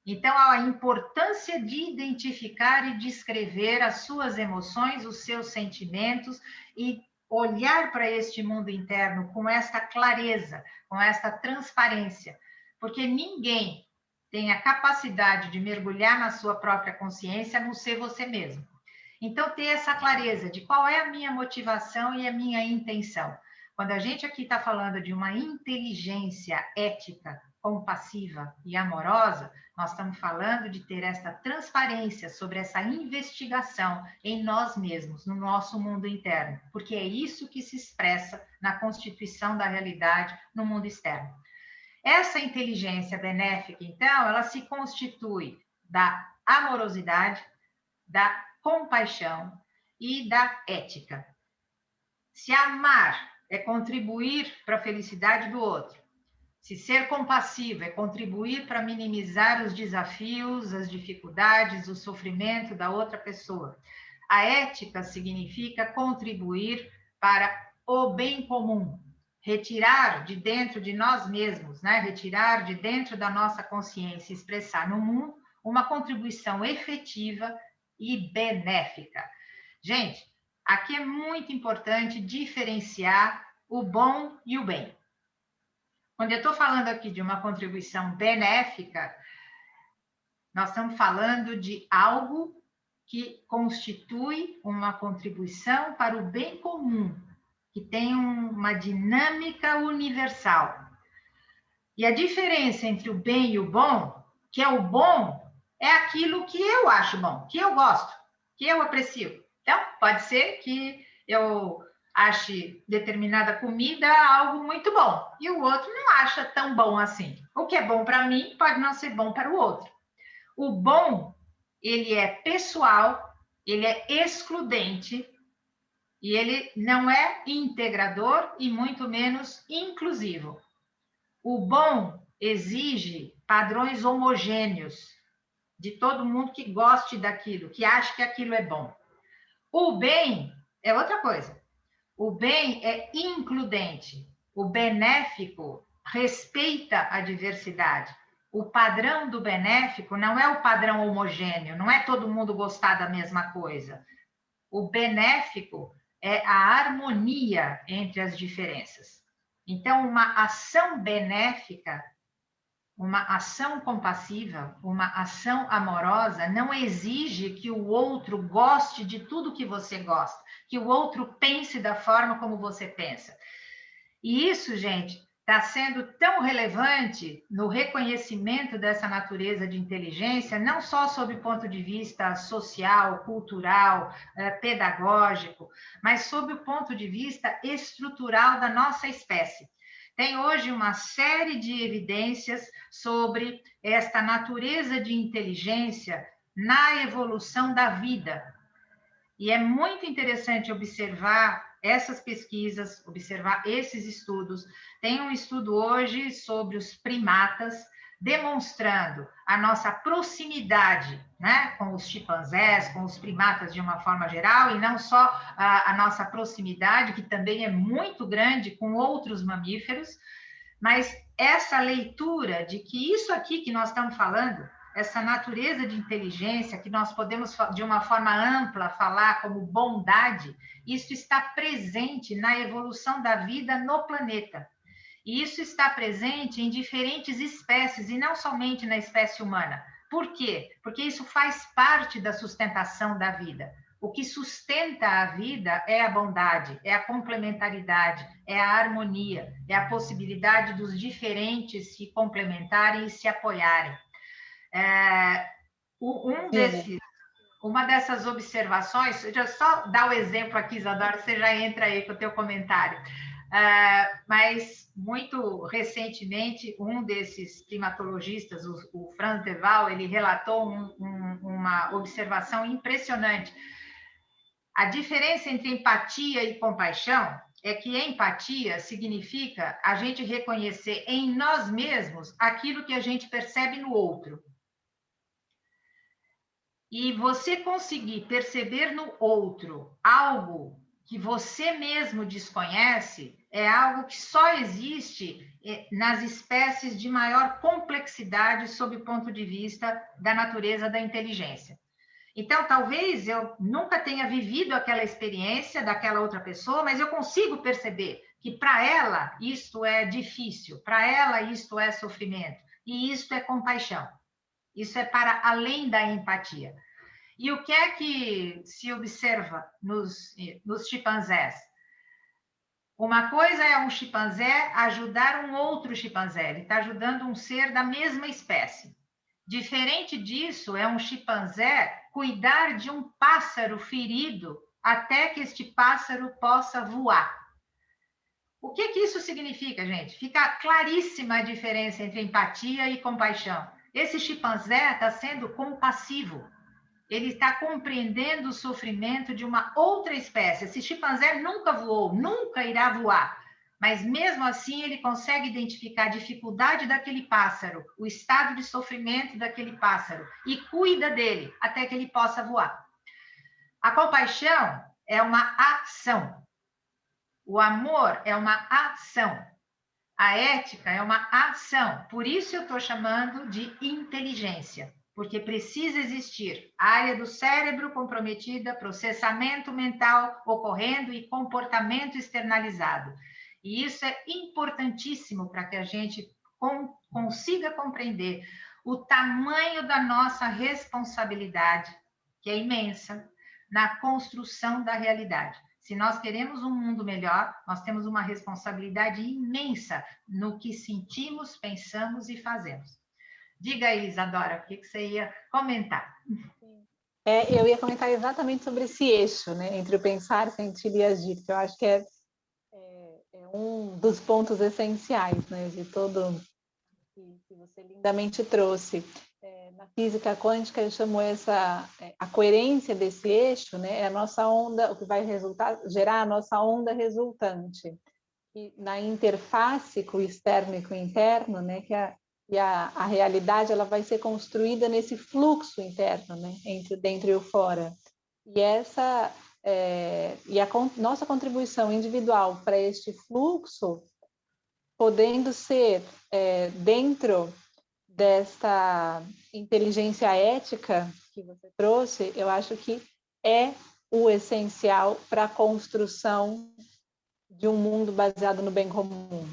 Então, a importância de identificar e descrever as suas emoções, os seus sentimentos e olhar para este mundo interno com esta clareza, com esta transparência, porque ninguém tem a capacidade de mergulhar na sua própria consciência a não ser você mesmo. Então, ter essa clareza de qual é a minha motivação e a minha intenção. Quando a gente aqui está falando de uma inteligência ética, compassiva e amorosa, nós estamos falando de ter essa transparência sobre essa investigação em nós mesmos, no nosso mundo interno, porque é isso que se expressa na constituição da realidade no mundo externo. Essa inteligência benéfica, então, ela se constitui da amorosidade, da compaixão e da ética. Se amar é contribuir para a felicidade do outro, se ser compassivo é contribuir para minimizar os desafios, as dificuldades, o sofrimento da outra pessoa. A ética significa contribuir para o bem comum, retirar de dentro de nós mesmos, né? Retirar de dentro da nossa consciência, expressar no mundo uma contribuição efetiva e benéfica. Gente, aqui é muito importante diferenciar o bom e o bem. Quando eu estou falando aqui de uma contribuição benéfica, nós estamos falando de algo que constitui uma contribuição para o bem comum, que tem uma dinâmica universal. E a diferença entre o bem e o bom, que é o bom, é aquilo que eu acho bom, que eu gosto, que eu aprecio. Então, pode ser que eu ache determinada comida algo muito bom e o outro não acha tão bom assim. O que é bom para mim pode não ser bom para o outro. O bom, ele é pessoal, ele é excludente e ele não é integrador e muito menos inclusivo. O bom exige padrões homogêneos de todo mundo que goste daquilo, que ache que aquilo é bom. O bem é outra coisa. O bem é includente. O benéfico respeita a diversidade. O padrão do benéfico não é o padrão homogêneo, não é todo mundo gostar da mesma coisa. O benéfico é a harmonia entre as diferenças. Então, uma ação benéfica, uma ação compassiva, uma ação amorosa não exige que o outro goste de tudo que você gosta, que o outro pense da forma como você pensa. E isso, gente, está sendo tão relevante no reconhecimento dessa natureza de inteligência, não só sob o ponto de vista social, cultural, pedagógico, mas sob o ponto de vista estrutural da nossa espécie. Tem hoje uma série de evidências sobre esta natureza de inteligência na evolução da vida. E é muito interessante observar essas pesquisas, observar esses estudos. Tem um estudo hoje sobre os primatas, demonstrando a nossa proximidade, né, com os chimpanzés, com os primatas de uma forma geral, e não só a nossa proximidade, que também é muito grande com outros mamíferos, mas essa leitura de que isso aqui que nós estamos falando, essa natureza de inteligência que nós podemos, de uma forma ampla, falar como bondade, isso está presente na evolução da vida no planeta. E isso está presente em diferentes espécies, e não somente na espécie humana. Por quê? Porque isso faz parte da sustentação da vida. O que sustenta a vida é a bondade, é a complementaridade, é a harmonia, é a possibilidade dos diferentes se complementarem e se apoiarem. Uma dessas observações, deixa eu só dar o exemplo aqui, Isadora, você já entra aí com o teu comentário. Mas, muito recentemente, um desses primatologistas, o Franz de Waal, ele relatou uma observação impressionante. A diferença entre empatia e compaixão é que empatia significa a gente reconhecer em nós mesmos aquilo que a gente percebe no outro. E você conseguir perceber no outro algo que você mesmo desconhece é algo que só existe nas espécies de maior complexidade sob o ponto de vista da natureza da inteligência. Então, talvez eu nunca tenha vivido aquela experiência daquela outra pessoa, mas eu consigo perceber que para ela isto é difícil, para ela isto é sofrimento, e isto é compaixão. Isso é para além da empatia. E o que é que se observa nos chimpanzés? Uma coisa é um chimpanzé ajudar um outro chimpanzé, ele está ajudando um ser da mesma espécie. Diferente disso, é um chimpanzé cuidar de um pássaro ferido até que este pássaro possa voar. O que isso significa, gente? Fica claríssima a diferença entre empatia e compaixão. Esse chimpanzé está sendo compassivo. Ele está compreendendo o sofrimento de uma outra espécie. Esse chimpanzé nunca voou, nunca irá voar. Mas mesmo assim ele consegue identificar a dificuldade daquele pássaro, o estado de sofrimento daquele pássaro e cuida dele até que ele possa voar. A compaixão é uma ação. O amor é uma ação. A ética é uma ação. Por isso eu estou chamando de inteligência, porque precisa existir área do cérebro comprometida, processamento mental ocorrendo e comportamento externalizado. E isso é importantíssimo para que a gente consiga compreender o tamanho da nossa responsabilidade, que é imensa, na construção da realidade. Se nós queremos um mundo melhor, nós temos uma responsabilidade imensa no que sentimos, pensamos e fazemos. Diga aí, Isadora, o que você ia comentar? Eu ia comentar exatamente sobre esse eixo, né, entre o pensar, sentir e agir, que eu acho que é um dos pontos essenciais, né, de todo que você lindamente trouxe. Na física quântica, ele chamou a coerência desse eixo, né, é a nossa onda, o que vai gerar a nossa onda resultante. E na interface com o externo e com o interno, né, a realidade ela vai ser construída nesse fluxo interno, né, entre o dentro e o fora. E nossa contribuição individual para este fluxo, podendo ser dentro desta inteligência ética que você trouxe, eu acho que é o essencial para a construção de um mundo baseado no bem comum.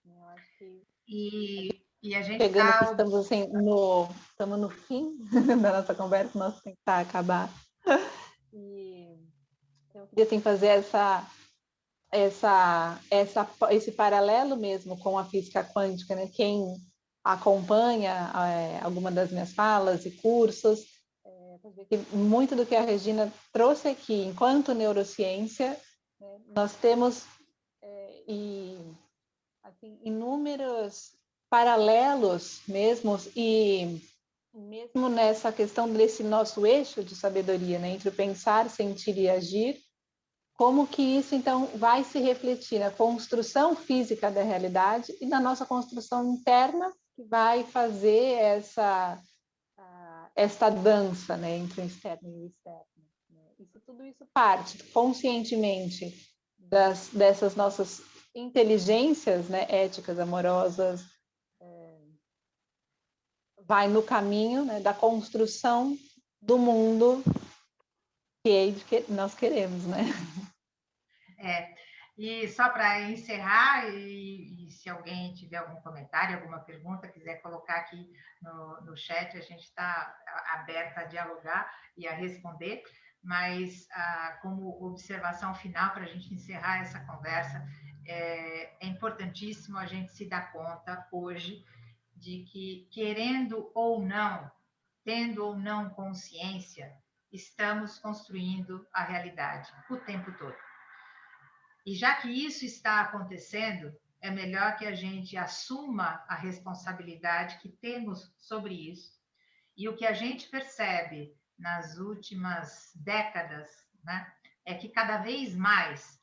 Eu acho que E a gente chegando aqui, está... estamos assim, estamos no fim da nossa conversa, nosso tempo está a acabar. E eu queria assim, fazer esse paralelo mesmo com a física quântica, né? Quem acompanha alguma das minhas falas e cursos, que muito do que a Regina trouxe aqui, enquanto neurociência, né, nós temos assim, inúmeros paralelos mesmo, e mesmo nessa questão desse nosso eixo de sabedoria, né, entre o pensar, sentir e agir, como que isso, então, vai se refletir na construção física da realidade e na nossa construção interna, que vai fazer esta dança, né, entre o externo e o externo. Tudo isso parte conscientemente dessas nossas inteligências, né, éticas, amorosas, vai no caminho, né, da construção do mundo que nós queremos, né? E só para encerrar, e se alguém tiver algum comentário, alguma pergunta, quiser colocar aqui no chat, a gente está aberta a dialogar e a responder, mas como observação final, para a gente encerrar essa conversa, é importantíssimo a gente se dar conta hoje de que, querendo ou não, tendo ou não consciência, estamos construindo a realidade o tempo todo. E já que isso está acontecendo, é melhor que a gente assuma a responsabilidade que temos sobre isso. E o que a gente percebe nas últimas décadas, né, é que cada vez mais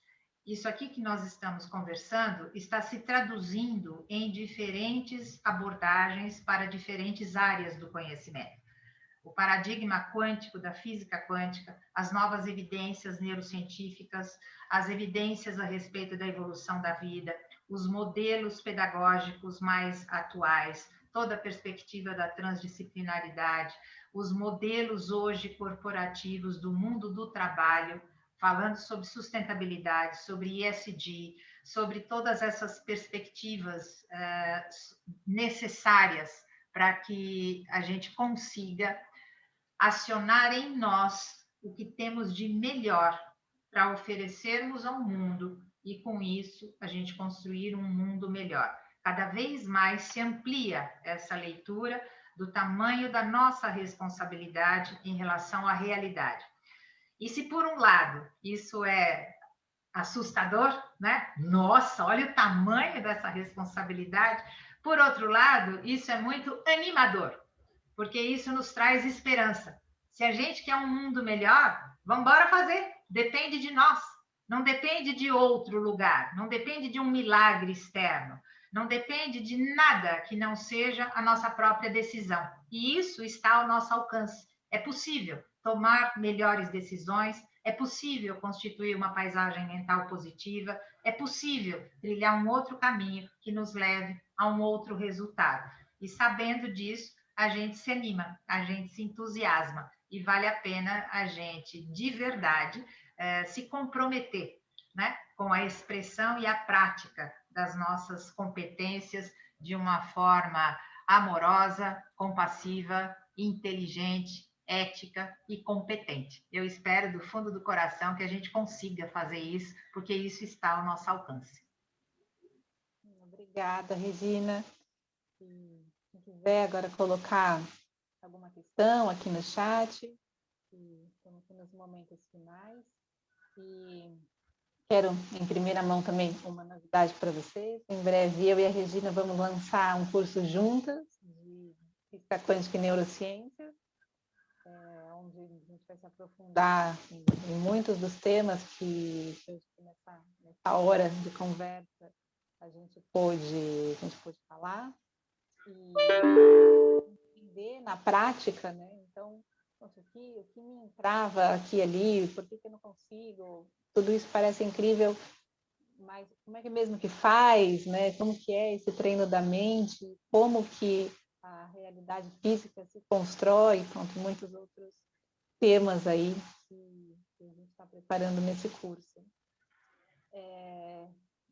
isso aqui que nós estamos conversando está se traduzindo em diferentes abordagens para diferentes áreas do conhecimento. O paradigma quântico da física quântica, as novas evidências neurocientíficas, as evidências a respeito da evolução da vida, os modelos pedagógicos mais atuais, toda a perspectiva da transdisciplinaridade, os modelos hoje corporativos do mundo do trabalho, falando sobre sustentabilidade, sobre ESG, sobre todas essas perspectivas necessárias para que a gente consiga acionar em nós o que temos de melhor para oferecermos ao mundo e, com isso, a gente construir um mundo melhor. Cada vez mais se amplia essa leitura do tamanho da nossa responsabilidade em relação à realidade. E se, por um lado, isso é assustador, né? Nossa, olha o tamanho dessa responsabilidade. Por outro lado, isso é muito animador, porque isso nos traz esperança. Se a gente quer um mundo melhor, vamos embora fazer. Depende de nós. Não depende de outro lugar. Não depende de um milagre externo. Não depende de nada que não seja a nossa própria decisão. E isso está ao nosso alcance. É possível tomar melhores decisões, é possível constituir uma paisagem mental positiva, é possível trilhar um outro caminho que nos leve a um outro resultado. E sabendo disso, a gente se anima, a gente se entusiasma e vale a pena a gente, de verdade, se comprometer, né, com a expressão e a prática das nossas competências de uma forma amorosa, compassiva, inteligente, ética e competente. Eu espero do fundo do coração que a gente consiga fazer isso, porque isso está ao nosso alcance. Obrigada, Regina. Se quiser agora colocar alguma questão aqui no chat, estamos aqui nos momentos finais. E quero, em primeira mão, também uma novidade para vocês. Em breve, eu e a Regina vamos lançar um curso juntas de física quântica e neurociência, onde a gente vai se aprofundar em muitos dos temas que nessa hora de conversa a gente pôde falar e entender na prática, né? Então, o que me entrava aqui e ali, por que eu não consigo? Tudo isso parece incrível, mas como é que mesmo que faz, né? Como que é esse treino da mente? Como que a realidade física se constrói? Pronto, muitos outros temas aí que a gente está preparando nesse curso.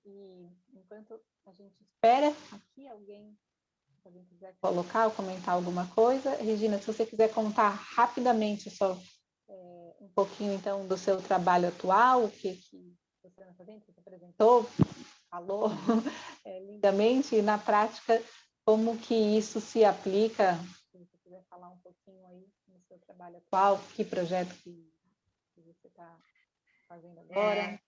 E enquanto a gente espera aqui alguém quiser colocar ou comentar alguma coisa, Regina, se você quiser contar rapidamente só um pouquinho então do seu trabalho atual, o que você está fazendo, você apresentou, falou lindamente, e na prática como que isso se aplica, se você quiser falar um pouquinho aí no seu trabalho atual, que projeto que você está fazendo agora.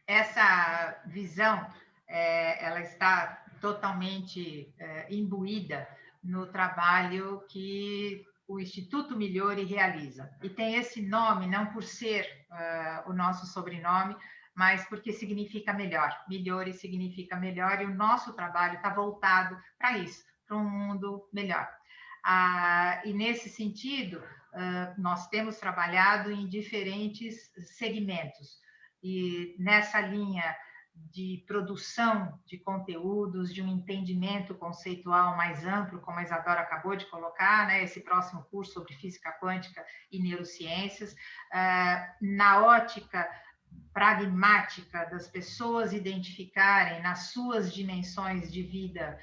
Essa visão, ela está totalmente imbuída no trabalho que o Instituto Migliori realiza. E tem esse nome não por ser o nosso sobrenome, mas porque significa melhor. Migliori significa melhor, e o nosso trabalho está voltado para isso, para um mundo melhor. E nesse sentido, nós temos trabalhado em diferentes segmentos. E nessa linha de produção de conteúdos, de um entendimento conceitual mais amplo, como a Isadora acabou de colocar, né, esse próximo curso sobre física quântica e neurociências, na ótica pragmática das pessoas identificarem nas suas dimensões de vida,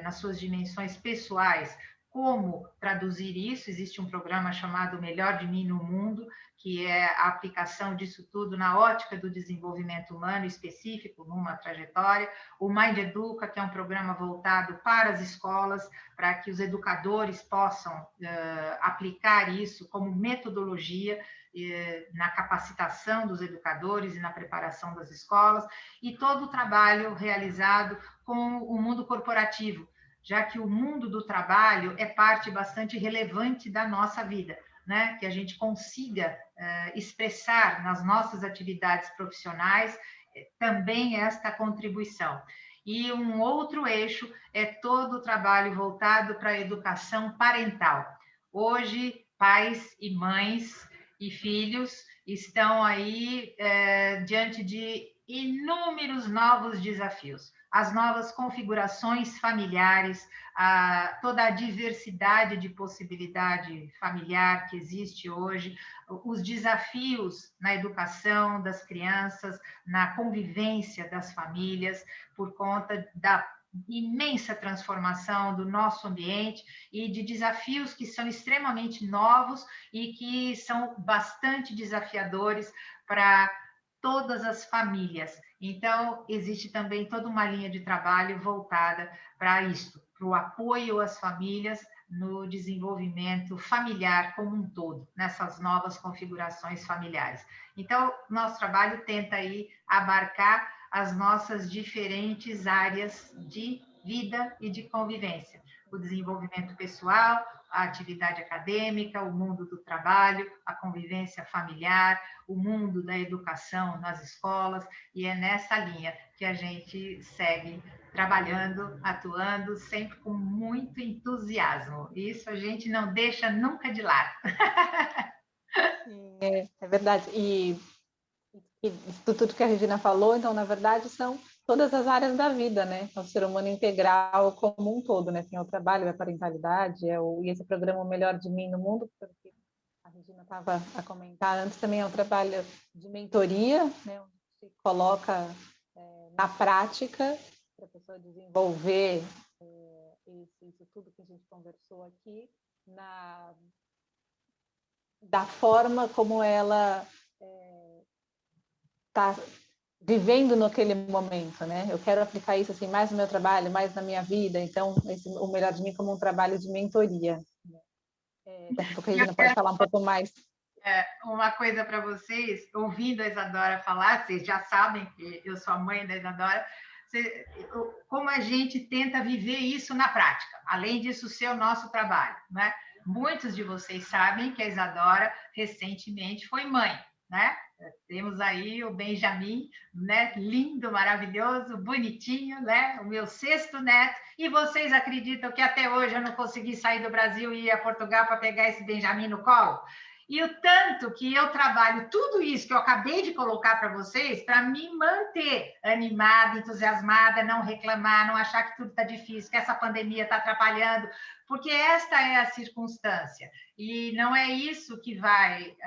nas suas dimensões pessoais, como traduzir isso. Existe um programa chamado Melhor de Mim no Mundo, que é a aplicação disso tudo na ótica do desenvolvimento humano específico, numa trajetória. O Mind Educa, que é um programa voltado para as escolas, para que os educadores possam aplicar isso como metodologia na capacitação dos educadores e na preparação das escolas, e todo o trabalho realizado com o mundo corporativo, já que o mundo do trabalho é parte bastante relevante da nossa vida, né? Que a gente consiga expressar nas nossas atividades profissionais também esta contribuição. E um outro eixo é todo o trabalho voltado para a educação parental. Hoje, pais e mães e filhos estão aí diante de inúmeros novos desafios. As novas configurações familiares, toda a diversidade de possibilidade familiar que existe hoje, os desafios na educação das crianças, na convivência das famílias, por conta da imensa transformação do nosso ambiente e de desafios que são extremamente novos e que são bastante desafiadores para todas as famílias. Então, existe também toda uma linha de trabalho voltada para isso, para o apoio às famílias no desenvolvimento familiar como um todo, nessas novas configurações familiares. Então, nosso trabalho tenta aí abarcar as nossas diferentes áreas de vida e de convivência. O desenvolvimento pessoal, a atividade acadêmica, o mundo do trabalho, a convivência familiar, o mundo da educação nas escolas, e é nessa linha que a gente segue trabalhando, atuando, sempre com muito entusiasmo. Isso a gente não deixa nunca de lado. Sim, é verdade. E tudo que a Regina falou, então, na verdade, são todas as áreas da vida, né? O ser humano integral como um todo, né? Tem o trabalho, a parentalidade, e esse programa O Melhor de Mim no Mundo, porque a Regina estava a comentar antes, também é um trabalho de mentoria, né? Onde se coloca na prática para a pessoa desenvolver isso tudo que a gente conversou aqui, da forma como ela está vivendo naquele momento, né? Eu quero aplicar isso assim mais no meu trabalho, mais na minha vida. Então, o Melhor de Mim como um trabalho de mentoria. Daqui a pouco a Regina pode falar um pouco mais. Uma coisa para vocês, ouvindo a Isadora falar, vocês já sabem que eu sou a mãe da Isadora, como a gente tenta viver isso na prática, além disso ser o nosso trabalho, né? Muitos de vocês sabem que a Isadora recentemente foi mãe, né? Temos aí o Benjamin, né? Lindo, maravilhoso, bonitinho, né? O meu 6º neto. E vocês acreditam que até hoje eu não consegui sair do Brasil e ir a Portugal para pegar esse Benjamin no colo? E o tanto que eu trabalho tudo isso que eu acabei de colocar para vocês, para me manter animada, entusiasmada, não reclamar, não achar que tudo está difícil, que essa pandemia está atrapalhando, porque esta é a circunstância. E não é isso que vai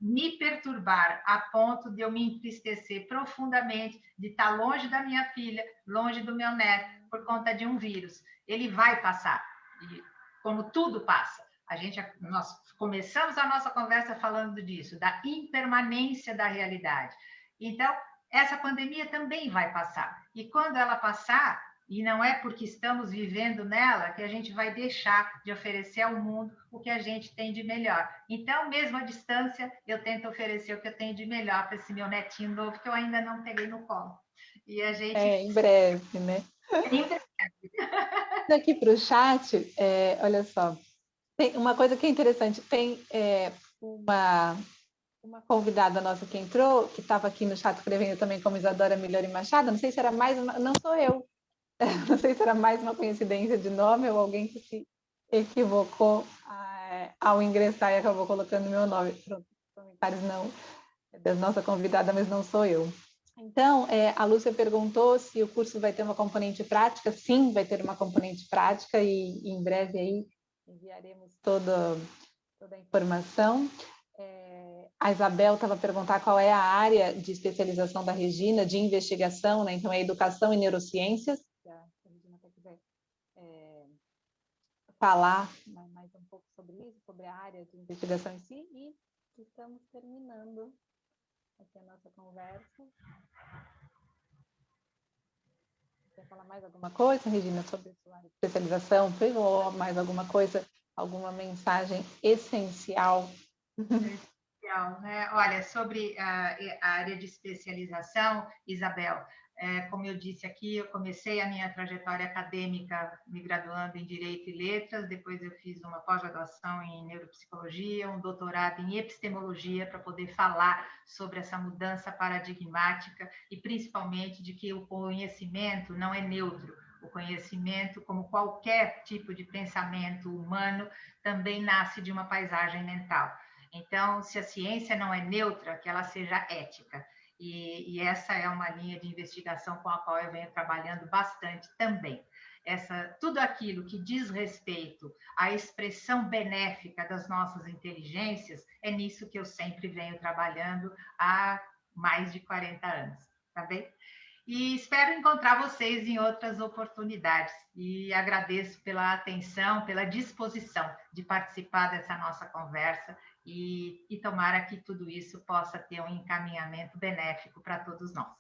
me perturbar a ponto de eu me entristecer profundamente, de estar longe da minha filha, longe do meu neto, por conta de um vírus. Ele vai passar, e como tudo passa. Nós começamos a nossa conversa falando disso, da impermanência da realidade. Então, essa pandemia também vai passar. E quando ela passar, e não é porque estamos vivendo nela que a gente vai deixar de oferecer ao mundo o que a gente tem de melhor. Então, mesmo à distância, eu tento oferecer o que eu tenho de melhor para esse meu netinho novo que eu ainda não peguei no colo. E a gente... em breve, né? Em breve. Aqui para o chat, olha só, tem uma coisa que é interessante, tem uma convidada nossa que entrou, que estava aqui no chat escrevendo também como Isadora Miliori Machado, não sei se era não sou eu, não sei se era mais uma coincidência de nome ou alguém que se equivocou ao ingressar e acabou colocando meu nome. Pronto, comentários não, é da nossa convidada, mas não sou eu. Então, a Lúcia perguntou se o curso vai ter uma componente prática. Sim, vai ter uma componente prática e em breve aí enviaremos toda a informação. A Isabel estava a perguntar qual é a área de especialização da Regina, de investigação, né? Então, é educação e neurociências. Se a Regina quiser falar mais um pouco sobre isso, sobre a área de investigação em si, e estamos terminando aqui a nossa conversa. Quer falar mais alguma coisa, Regina, sobre a sua área de especialização? Ou mais alguma coisa, alguma mensagem essencial? Essencial, né? Olha, sobre a área de especialização, Isabel, como eu disse aqui, eu comecei a minha trajetória acadêmica me graduando em Direito e Letras, depois eu fiz uma pós-graduação em Neuropsicologia, um doutorado em Epistemologia, para poder falar sobre essa mudança paradigmática e principalmente de que o conhecimento não é neutro. O conhecimento, como qualquer tipo de pensamento humano, também nasce de uma paisagem mental. Então, se a ciência não é neutra, que ela seja ética. E essa é uma linha de investigação com a qual eu venho trabalhando bastante também. Tudo aquilo que diz respeito à expressão benéfica das nossas inteligências, é nisso que eu sempre venho trabalhando há mais de 40 anos, tá bem? E espero encontrar vocês em outras oportunidades. E agradeço pela atenção, pela disposição de participar dessa nossa conversa e tomara que tudo isso possa ter um encaminhamento benéfico para todos nós.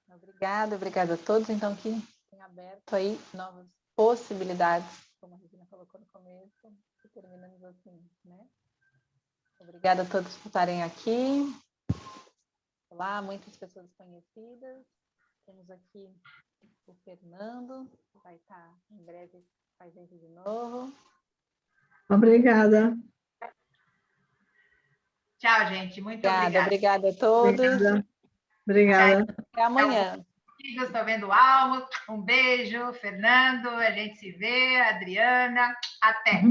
Obrigada a todos. Então, que tem aberto aí novas possibilidades, como a Regina colocou no começo, e terminamos assim, né? Obrigada a todos por estarem aqui. Olá, muitas pessoas conhecidas. Temos aqui o Fernando, que vai estar em breve com a gente de novo. Obrigada. Tchau, gente. Muito obrigada. Obrigada a todos. Obrigada. Até amanhã. Estou vendo Almo. Um beijo, Fernando. A gente se vê. Adriana. Até.